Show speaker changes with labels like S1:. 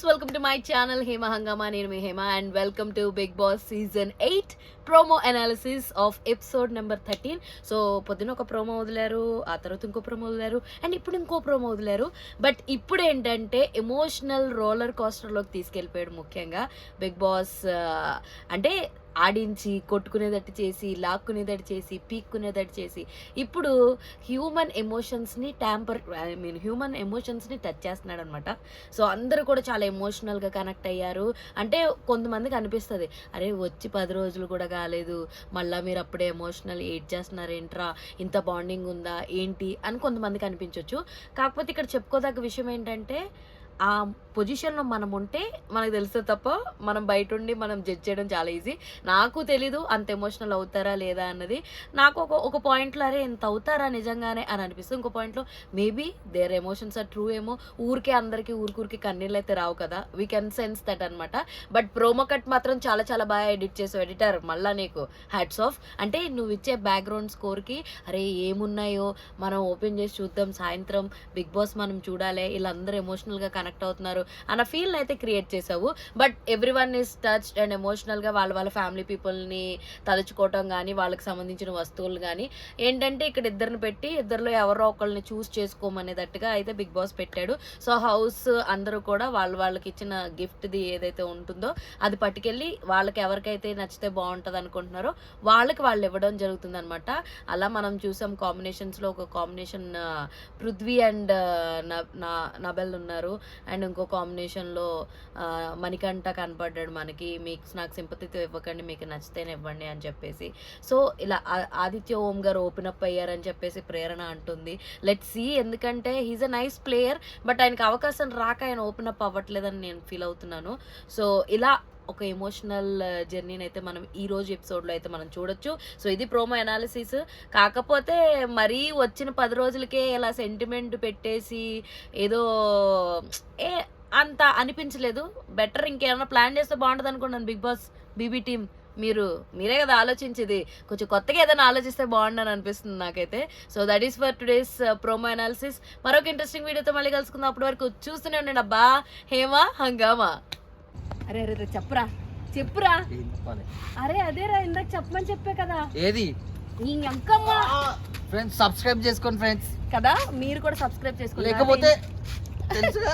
S1: Welcome to my channel Hema Hungama. నేను మీ Hema and welcome to Bigg Boss season 8 promo analysis of episode number 13. So పొద్దున ఒక promo వదిలేరు, ఆ తర్వాత ఇంకో ప్రోమో వదిలేరు అండ్ ఇప్పుడు ఇంకో ప్రోమో వదిలేరు. బట్ ఇప్పుడు ఏంటంటే ఎమోషనల్ రోలర్ కోస్టర్లోకి తీసుకెళ్ళిపోయాడు. ముఖ్యంగా బిగ్ బాస్ అంటే ఆడించి కొట్టుకునేటట్టు చేసి, లాక్కునేటట్టు చేసి, పీక్కునేటట్టు చేసి ఇప్పుడు హ్యూమన్ ఎమోషన్స్ని హ్యూమన్ ఎమోషన్స్ని టచ్ చేస్తున్నాడు అనమాట. సో అందరూ కూడా చాలా ఎమోషనల్గా కనెక్ట్ అయ్యారు. అంటే కొంతమందికి అనిపిస్తుంది, అరే వచ్చి 10 రోజులు కూడా కాలేదు, మళ్ళీ మీరు అప్పుడే ఎమోషనల్ ఏడ్ చేస్తున్నారు ఏంట్రా, ఇంత బాండింగ్ ఉందా ఏంటి అని కొంతమందికి అనిపించవచ్చు. కాకపోతే ఇక్కడ చెప్పుకోదగ్గ విషయం ఏంటంటే ఆ పొజిషన్లో మనం ఉంటే మనకు తెలిస్తే తప్ప మనం బయట ఉండి మనం జడ్జ్ చేయడం చాలా ఈజీ. నాకు తెలీదు అంత ఎమోషనల్ అవుతారా లేదా అన్నది. నాకు ఒక పాయింట్లో అరే ఎంత అవుతారా నిజంగానే అని అనిపిస్తుంది. ఇంకో పాయింట్లో maybe their emotions are true ఏమో. ఊరికే అందరికీ ఊరికి కన్నీళ్ళు అయితే రావు కదా, వీ కెన్ సెన్స్ దట్ అనమాట. బట్ ప్రోమో కట్ మాత్రం చాలా చాలా బాగా ఎడిట్ చేసావు ఎడిటర్, మళ్ళీ నీకు హ్యాట్స్ ఆఫ్. అంటే నువ్వు ఇచ్చే బ్యాక్గ్రౌండ్ స్కోర్కి అరే ఏమున్నాయో మనం ఓపెన్ చేసి చూద్దాం, సాయంత్రం బిగ్ బాస్ మనం చూడాలి, వీళ్ళందరూ ఎమోషనల్గా కనెక్ట్ అవుతున్నారు అన్న ఫీల్ అయితే క్రియేట్ చేసావు. But every one is touched and ఎమోషనల్గా వాళ్ళ ఫ్యామిలీ పీపుల్ని తలుచుకోవటం కానీ, వాళ్ళకి సంబంధించిన వస్తువులు కానీ ఏంటంటే ఇక్కడ ఇద్దరిని పెట్టి ఇద్దరిలో ఎవరో ఒకళ్ళని చూస్ చేసుకోమనేటట్టుగా అయితే బిగ్ బాస్ పెట్టాడు. సో హౌస్ అందరూ కూడా వాళ్ళకి ఇచ్చిన గిఫ్ట్ది ఏదైతే ఉంటుందో అది పట్టుకెళ్ళి వాళ్ళకి ఎవరికైతే నచ్చితే బాగుంటుంది అనుకుంటున్నారో వాళ్ళకి వాళ్ళు ఇవ్వడం జరుగుతుంది అనమాట. అలా మనం చూసాం కాంబినేషన్స్లో ఒక కాంబినేషన్ పృథ్వీ అండ్ నబెల్ ఉన్నారు. అండ్ ఇంకో కాంబినేషన్లో మణికంఠ కనపడ్డాడు మనకి. నాకు సింపతితో ఇవ్వకండి, మీకు నచ్చితేనే ఇవ్వండి అని చెప్పేసి. సో ఇలా ఆదిత్య ఓం గారు ఓపెన్ అప్ అయ్యారని చెప్పేసి ప్రేరణ అంటుంది. లెట్స్ సీ, ఎందుకంటే he's a nice player but ఆయనకి అవకాశం రాక ఆయన ఓపెన్ అప్ అవ్వట్లేదని నేను ఫీల్ అవుతున్నాను. సో ఇలా ఒక ఎమోషనల్ జర్నీని అయితే మనం ఈరోజు ఎపిసోడ్లో అయితే మనం చూడొచ్చు. సో ఇది ప్రోమో అనాలిసిస్. కాకపోతే మరీ వచ్చిన 10 రోజులకే ఇలా సెంటిమెంట్ పెట్టేసి ఏదో అంత అనిపించలేదు. బెటర్ ఇంకేమైనా ప్లాన్ చేస్తే బాగుంటుంది అనుకున్నాను. బిగ్ బాస్ బీబీ టీమ్ మీరే కదా ఆలోచించేది, కొంచెం కొత్తగా ఏదైనా ఆలోచిస్తే బాగుండని అనిపిస్తుంది నాకైతే. So that is for today's promo analysis. మరొక ఇంట్రెస్టింగ్ వీడియోతో మళ్ళీ కలుసుకుందాం. అప్పటి వరకు చూస్తూనే ఉండండి అబ్బా హేమ హంగామా. అరే అరే చెప్పురా. అరే అదేరా ఇందాక చెప్పమని చెప్పే కదా.
S2: ఏది
S1: ఇంకమ్మా
S2: ఫ్రెండ్స్ సబ్స్క్రైబ్ చేసుకోండి ఫ్రెండ్స్
S1: కదా, మీరు కూడా సబ్స్క్రైబ్ చేసుకోండి.
S2: లేకపోతే తెలుసుగా